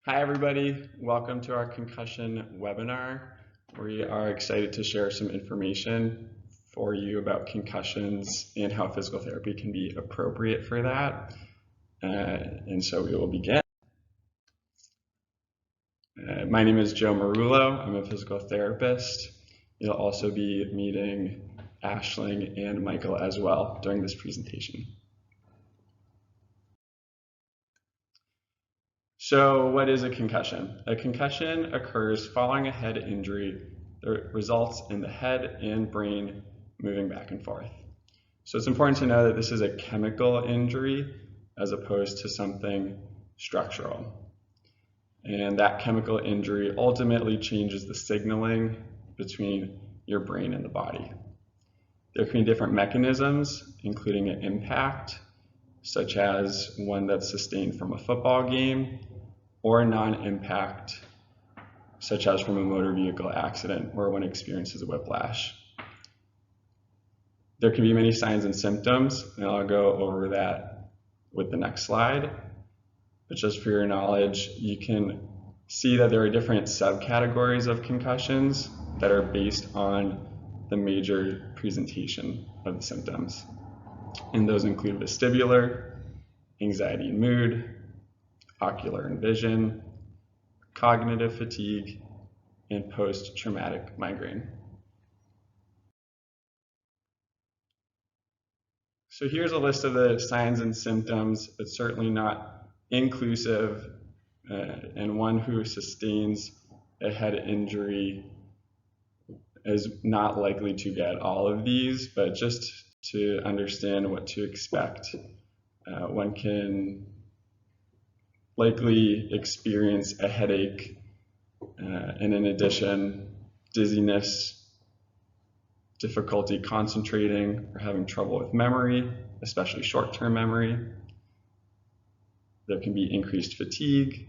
Hi everybody, welcome to our concussion webinar. We are excited to share some information for you about concussions and how physical therapy can be appropriate for that. And so we will begin. My name is Joe Marullo. I'm a physical therapist. You'll also be meeting Ashling and Michael as well during this presentation. So what is a concussion? A concussion occurs following a head injury that results in the head and brain moving back and forth. So it's important to know that this is a chemical injury as opposed to something structural. And that chemical injury ultimately changes the signaling between your brain and the body. There can be different mechanisms, including an impact, such as one that's sustained from a football game, or a non-impact, such as from a motor vehicle accident where one experiences a whiplash. There can be many signs and symptoms, and I'll go over that with the next slide. But just for your knowledge, you can see that there are different subcategories of concussions that are based on the major presentation of the symptoms. And those include vestibular, anxiety and mood, ocular and vision, cognitive fatigue, and post-traumatic migraine. So here's a list of the signs and symptoms. It's certainly not inclusive, and one who sustains a head injury is not likely to get all of these, but just to understand what to expect, one can likely experience a headache, and in addition, dizziness, difficulty concentrating, or having trouble with memory, especially short-term memory. There can be increased fatigue,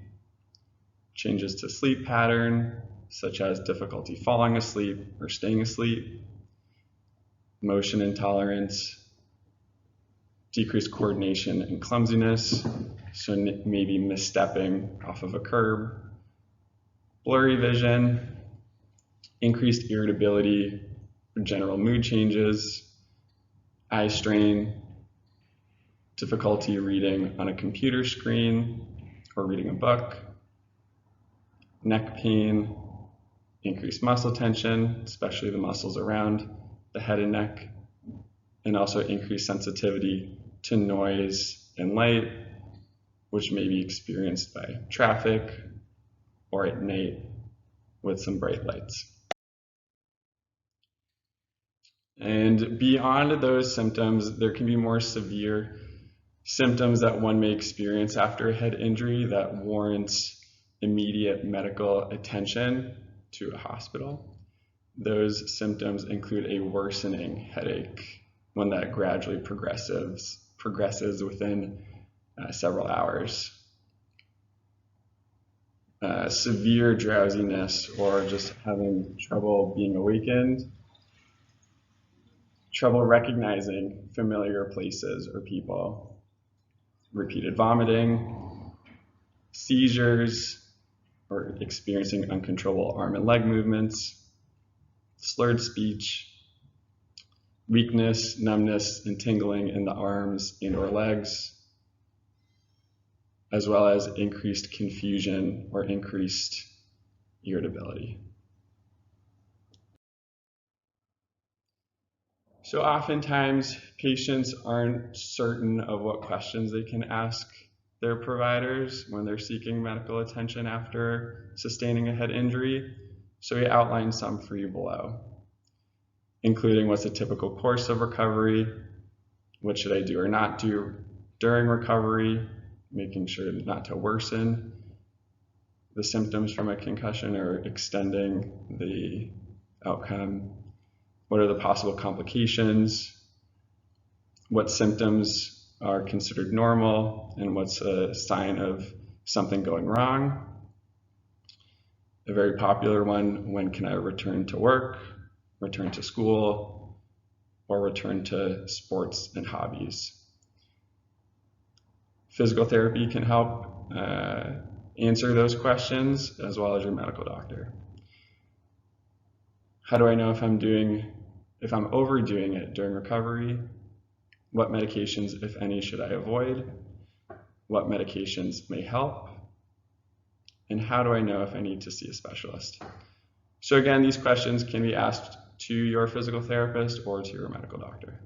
changes to sleep pattern, such as difficulty falling asleep or staying asleep, motion intolerance, decreased coordination and clumsiness, so maybe misstepping off of a curb, blurry vision, increased irritability, general mood changes, eye strain, difficulty reading on a computer screen or reading a book, neck pain, increased muscle tension, especially the muscles around the head and neck, and also increased sensitivity to noise and light, which may be experienced by traffic or at night with some bright lights. And beyond those symptoms, there can be more severe symptoms that one may experience after a head injury that warrants immediate medical attention to a hospital. Those symptoms include a worsening headache, one that gradually progresses within several hours. Severe drowsiness or just having trouble being awakened, trouble recognizing familiar places or people, repeated vomiting, seizures, or experiencing uncontrollable arm and leg movements, slurred speech, weakness, numbness, and tingling in the arms and or legs, as well as increased confusion or increased irritability. So oftentimes patients aren't certain of what questions they can ask their providers when they're seeking medical attention after sustaining a head injury. So we outline some for you below, including what's a typical course of recovery, what should I do or not do during recovery, making sure not to worsen the symptoms from a concussion or extending the outcome. What are the possible complications? What symptoms are considered normal and what's a sign of something going wrong? A very popular one, when can I return to work, return to school, or return to sports and hobbies? Physical therapy can help answer those questions, as well as your medical doctor. How do I know if I'm overdoing it during recovery? What medications, if any, should I avoid? What medications may help? And how do I know if I need to see a specialist? So again, these questions can be asked to your physical therapist or to your medical doctor.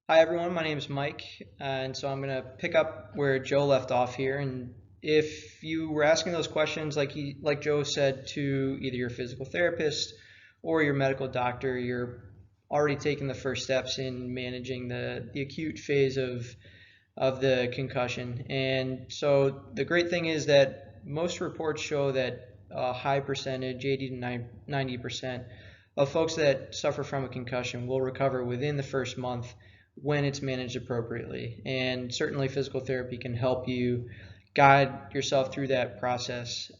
Hi everyone, my name is Mike, and so I'm going to pick up where Joe left off here. And if you were asking those questions, like Joe said, to either your physical therapist or your medical doctor, you're already taking the first steps in managing the acute phase of the concussion. And so the great thing is that most reports show that a high percentage, 80 to 90% of folks that suffer from a concussion will recover within the first month when it's managed appropriately. And certainly physical therapy can help you guide yourself through that process.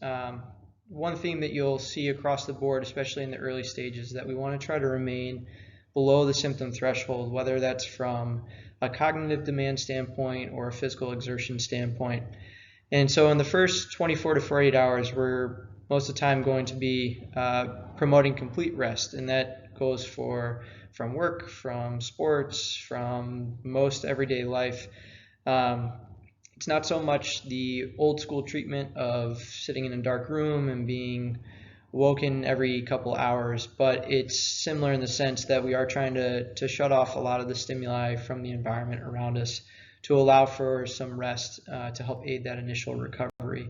One theme that you'll see across the board, especially in the early stages, is that we want to try to remain below the symptom threshold, whether that's from a cognitive demand standpoint or a physical exertion standpoint. And so in the first 24 to 48 hours, we're most of the time going to be promoting complete rest, and that goes from work, from sports, from most everyday life. It's not so much the old school treatment of sitting in a dark room and being woken every couple hours, but it's similar in the sense that we are trying to shut off a lot of the stimuli from the environment around us to allow for some rest to help aid that initial recovery.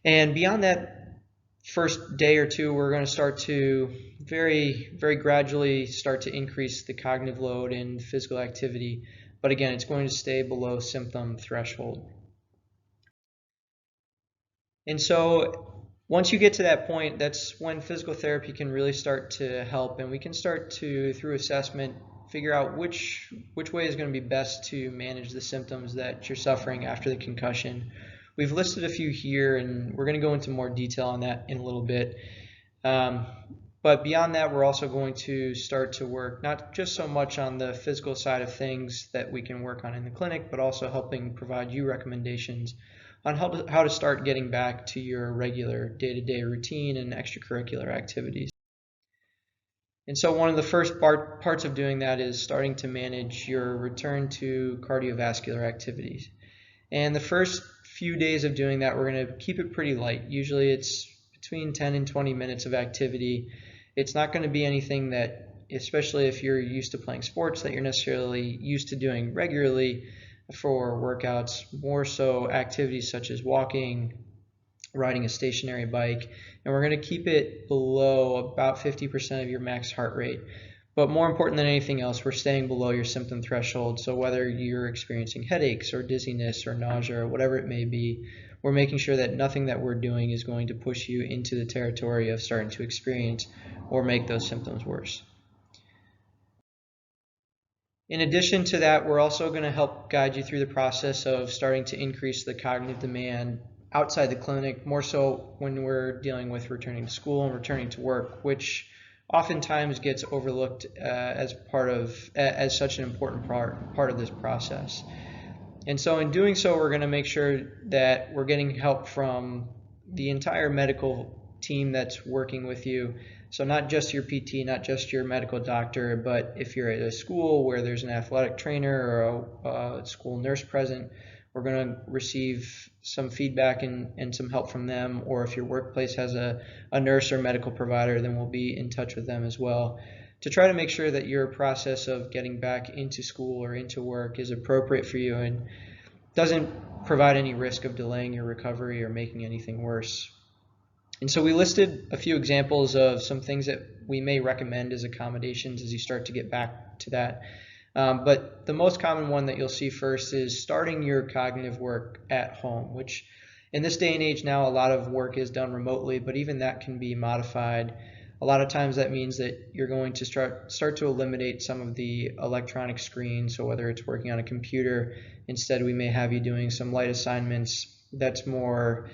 And beyond that first day or two, we're going to start to very, very gradually start to increase the cognitive load and physical activity. But again, it's going to stay below symptom threshold. And so once you get to that point, that's when physical therapy can really start to help, and we can start to, through assessment, figure out which way is going to be best to manage the symptoms that you're suffering after the concussion. We've listed a few here, and we're going to go into more detail on that in a little bit. But beyond that, we're also going to start to work not just so much on the physical side of things that we can work on in the clinic, but also helping provide you recommendations on how to start getting back to your regular day-to-day routine and extracurricular activities. And so one of the first parts of doing that is starting to manage your return to cardiovascular activities. And the first few days of doing that, we're going to keep it pretty light. Usually it's between 10 and 20 minutes of activity. It's not going to be anything that, especially if you're used to playing sports, that you're necessarily used to doing regularly for workouts, more so activities such as walking, riding a stationary bike, and we're going to keep it below about 50% of your max heart rate. But more important than anything else, we're staying below your symptom threshold. So whether you're experiencing headaches or dizziness or nausea or whatever it may be, we're making sure that nothing that we're doing is going to push you into the territory of starting to experience or make those symptoms worse. In addition to that, we're also going to help guide you through the process of starting to increase the cognitive demand outside the clinic, more so when we're dealing with returning to school and returning to work, which oftentimes gets overlooked as such an important part of this process. And so in doing so, we're going to make sure that we're getting help from the entire medical team that's working with you. So not just your PT, not just your medical doctor, but if you're at a school where there's an athletic trainer or a school nurse present, we're going to receive some feedback and some help from them. Or if your workplace has a nurse or medical provider, then we'll be in touch with them as well to try to make sure that your process of getting back into school or into work is appropriate for you and doesn't provide any risk of delaying your recovery or making anything worse. And so we listed a few examples of some things that we may recommend as accommodations as you start to get back to that. But the most common one that you'll see first is starting your cognitive work at home, which in this day and age now, a lot of work is done remotely, but even that can be modified. A lot of times that means that you're going to start to eliminate some of the electronic screens. So whether it's working on a computer, instead we may have you doing some light assignments that's more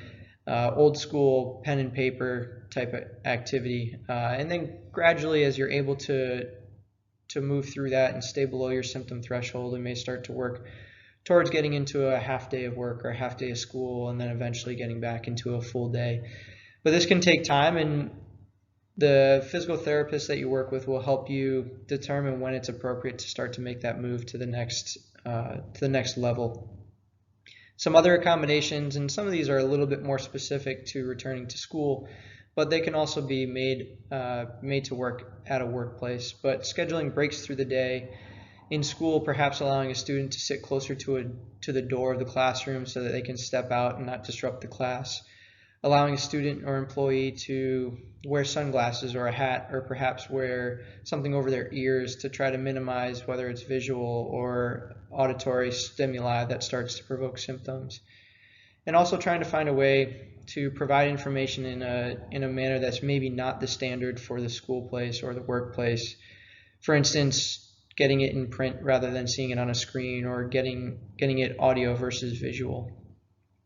old school pen and paper type of activity. And then gradually, as you're able to move through that and stay below your symptom threshold, and may start to work towards getting into a half day of work or a half day of school, and then eventually getting back into a full day. But this can take time, and the physical therapist that you work with will help you determine when it's appropriate to start to make that move to the next level. Some other accommodations, and some of these are a little bit more specific to returning to school, but they can also be made to work at a workplace. But scheduling breaks through the day. In school, perhaps allowing a student to sit closer to the door of the classroom so that they can step out and not disrupt the class. Allowing a student or employee to wear sunglasses or a hat, or perhaps wear something over their ears to try to minimize whether it's visual or auditory stimuli that starts to provoke symptoms. And also trying to find a way to provide information in a manner that's maybe not the standard for the school place or the workplace. For instance, getting it in print rather than seeing it on a screen, or getting it audio versus visual.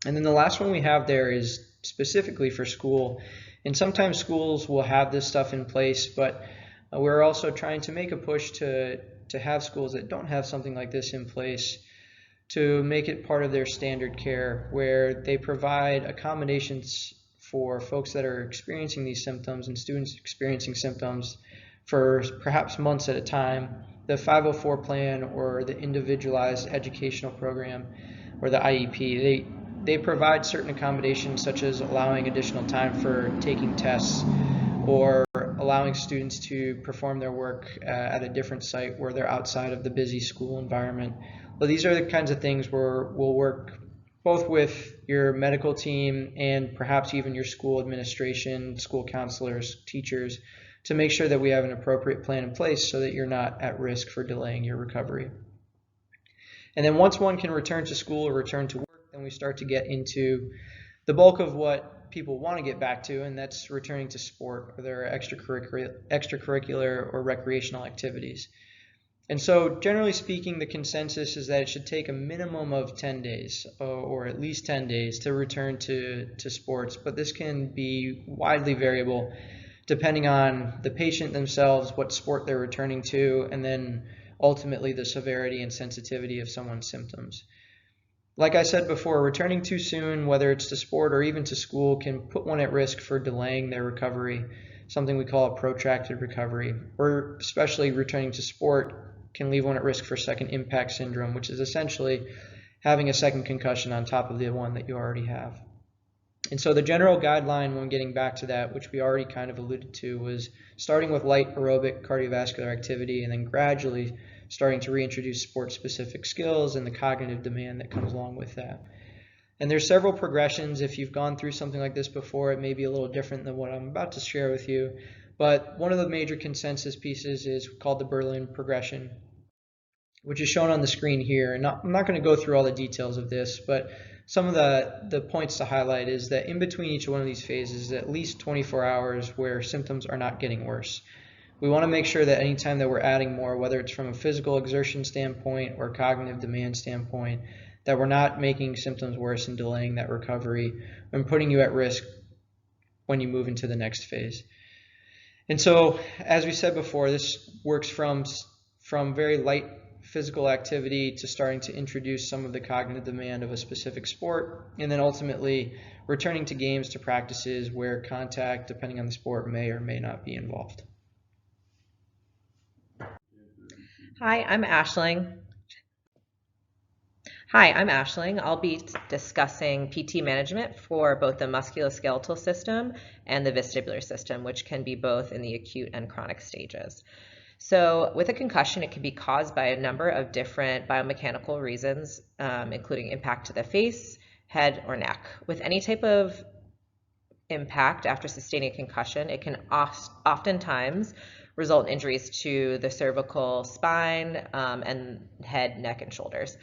And then the last one we have there is specifically for school. And sometimes schools will have this stuff in place, but we're also trying to make a push to have schools that don't have something like this in place to make it part of their standard care, where they provide accommodations for folks that are experiencing these symptoms and students experiencing symptoms for perhaps months at a time. The 504 plan or the individualized educational program or the IEP, they provide certain accommodations, such as allowing additional time for taking tests or allowing students to perform their work at a different site where they're outside of the busy school environment. Well, these are the kinds of things where we'll work both with your medical team and perhaps even your school administration, school counselors, teachers, to make sure that we have an appropriate plan in place so that you're not at risk for delaying your recovery. And then once one can return to school or return to work, then we start to get into the bulk of what people want to get back to, and that's returning to sport or their extracurricular or recreational activities. And so generally speaking, the consensus is that it should take a minimum of 10 days or at least 10 days to return to sports, but this can be widely variable depending on the patient themselves, what sport they're returning to, and then ultimately the severity and sensitivity of someone's symptoms. Like I said before, returning too soon, whether it's to sport or even to school, can put one at risk for delaying their recovery, something we call a protracted recovery, or especially returning to sport can leave one at risk for second impact syndrome, which is essentially having a second concussion on top of the one that you already have. And so the general guideline when getting back to that, which we already kind of alluded to, was starting with light aerobic cardiovascular activity and then gradually starting to reintroduce sport-specific skills and the cognitive demand that comes along with that. And there's several progressions. If you've gone through something like this before, it may be a little different than what I'm about to share with you. But one of the major consensus pieces is called the Berlin progression, which is shown on the screen here. And I'm not going to go through all the details of this, but some of the points to highlight is that in between each one of these phases is at least 24 hours where symptoms are not getting worse. We want to make sure that anytime that we're adding more, whether it's from a physical exertion standpoint or cognitive demand standpoint, that we're not making symptoms worse and delaying that recovery and putting you at risk when you move into the next phase. And so, as we said before, this works from very light physical activity to starting to introduce some of the cognitive demand of a specific sport, and then ultimately returning to games, to practices where contact, depending on the sport, may or may not be involved. Hi, I'm Ashling. I'll be discussing PT management for both the musculoskeletal system and the vestibular system, which can be both in the acute and chronic stages. So with a concussion, it can be caused by a number of different biomechanical reasons, including impact to the face, head, or neck. With any type of impact after sustaining a concussion, it can oftentimes result in injuries to the cervical spine and head, neck, and shoulders.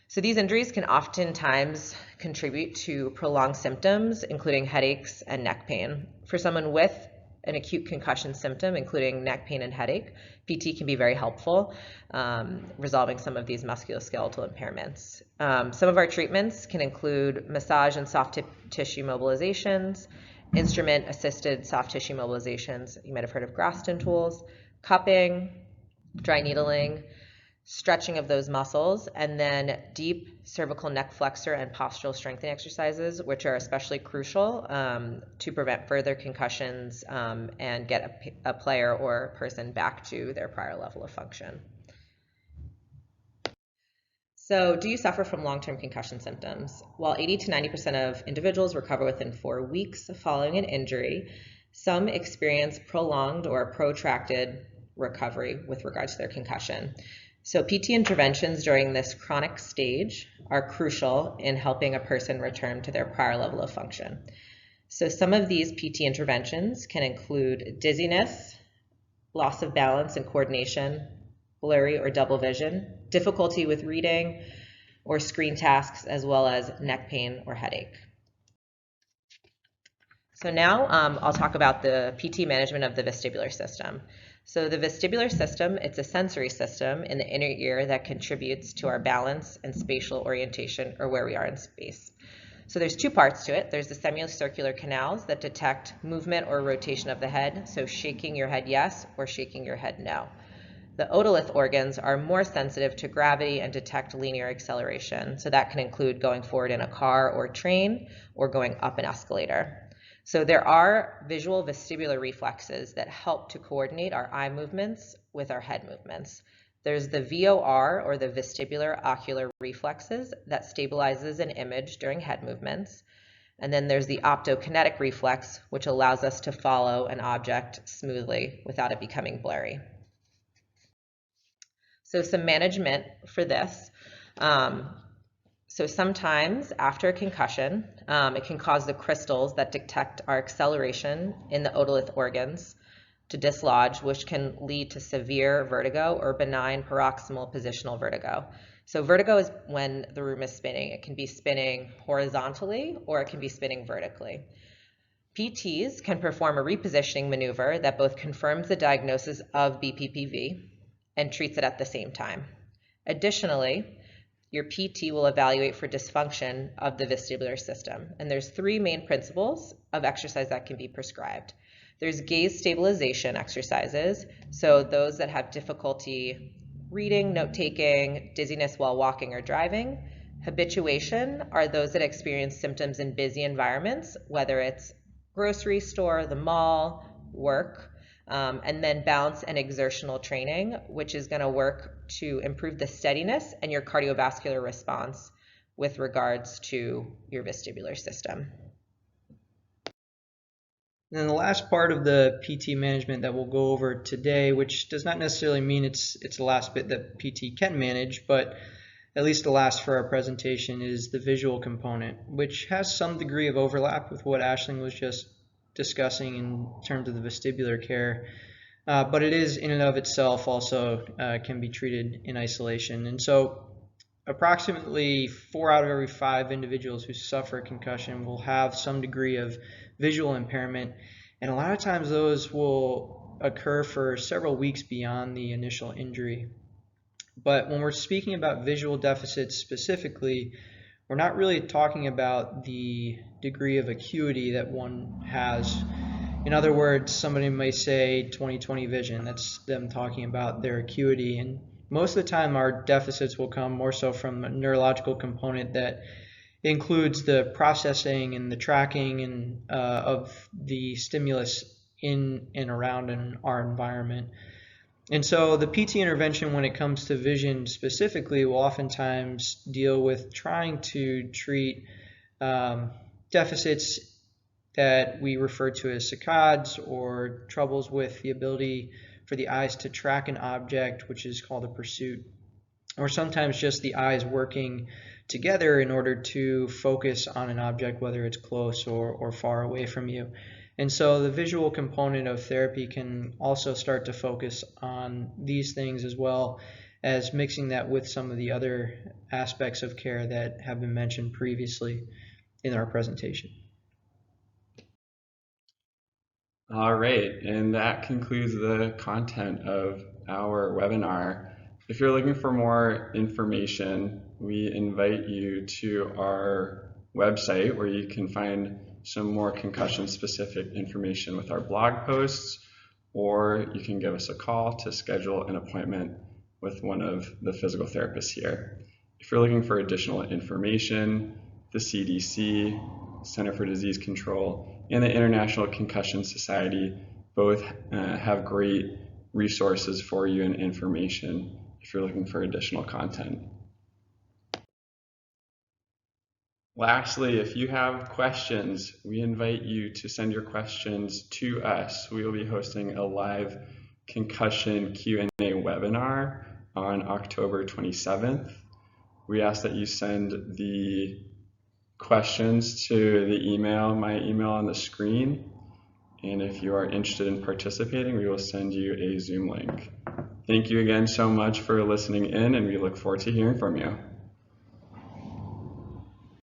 So these injuries can oftentimes contribute to prolonged symptoms, including headaches and neck pain. For someone with an acute concussion symptom, including neck pain and headache, PT can be very helpful, resolving some of these musculoskeletal impairments. Some of our treatments can include massage and soft tissue mobilizations, instrument-assisted soft tissue mobilizations. You might have heard of Graston tools, cupping, dry needling, stretching of those muscles, and then deep cervical neck flexor and postural strengthening exercises, which are especially crucial to prevent further concussions and get a player or person back to their prior level of function. So, do you suffer from long-term concussion symptoms? While 80 to 90% of individuals recover within 4 weeks following an injury, some experience prolonged or protracted recovery with regards to their concussion. So PT interventions during this chronic stage are crucial in helping a person return to their prior level of function. So some of these PT interventions can include dizziness, loss of balance and coordination, blurry or double vision, difficulty with reading or screen tasks, as well as neck pain or headache. So now I'll talk about the PT management of the vestibular system. So the vestibular system, it's a sensory system in the inner ear that contributes to our balance and spatial orientation, or where we are in space. So there's 2 parts to it. There's the semicircular canals that detect movement or rotation of the head, so shaking your head yes or shaking your head no. The otolith organs are more sensitive to gravity and detect linear acceleration, so that can include going forward in a car or train or going up an escalator. So there are visual vestibular reflexes that help to coordinate our eye movements with our head movements. There's the VOR, or the vestibular ocular reflexes, that stabilizes an image during head movements. And then there's the optokinetic reflex, which allows us to follow an object smoothly without it becoming blurry. So some management for this. So sometimes after a concussion, it can cause the crystals that detect our acceleration in the otolith organs to dislodge, which can lead to severe vertigo or benign paroxysmal positional vertigo. So vertigo is when the room is spinning. It can be spinning horizontally or it can be spinning vertically. PTs can perform a repositioning maneuver that both confirms the diagnosis of BPPV and treats it at the same time. Additionally, your PT will evaluate for dysfunction of the vestibular system. And there's 3 main principles of exercise that can be prescribed. There's gaze stabilization exercises, so those that have difficulty reading, note-taking, dizziness while walking or driving. Habituation are those that experience symptoms in busy environments, whether it's grocery store, the mall, work. And then balance and exertional training, which is going to work to improve the steadiness and your cardiovascular response with regards to your vestibular system. And then the last part of the PT management that we'll go over today, which does not necessarily mean it's the last bit that PT can manage, but at least the last for our presentation, is the visual component, which has some degree of overlap with what Aisling was just discussing in terms of the vestibular care, but it is in and of itself also can be treated in isolation. And so approximately 4 out of every 5 individuals who suffer concussion will have some degree of visual impairment, and a lot of times those will occur for several weeks beyond the initial injury. But when we're speaking about visual deficits specifically, we're not really talking about the degree of acuity that one has. In other words, somebody may say 20/20 vision. That's them talking about their acuity. And most of the time our deficits will come more so from a neurological component that includes the processing and the tracking and of the stimulus in and around in our environment. And so the PT intervention, when it comes to vision specifically, will oftentimes deal with trying to treat deficits that we refer to as saccades, or troubles with the ability for the eyes to track an object, which is called a pursuit, or sometimes just the eyes working together in order to focus on an object, whether it's close or far away from you. And so the visual component of therapy can also start to focus on these things, as well as mixing that with some of the other aspects of care that have been mentioned previously in our presentation. All right, and that concludes the content of our webinar. If you're looking for more information, we invite you to our website, where you can find some more concussion-specific information with our blog posts, or you can give us a call to schedule an appointment with one of the physical therapists here. If you're looking for additional information, the CDC, Center for Disease Control, and the International Concussion Society both have great resources for you and information if you're looking for additional content. Lastly, if you have questions, we invite you to send your questions to us. We will be hosting a live concussion Q&A webinar on October 27th. We ask that you send the questions to the email, my email on the screen. And if you are interested in participating, we will send you a Zoom link. Thank you again so much for listening in, and we look forward to hearing from you.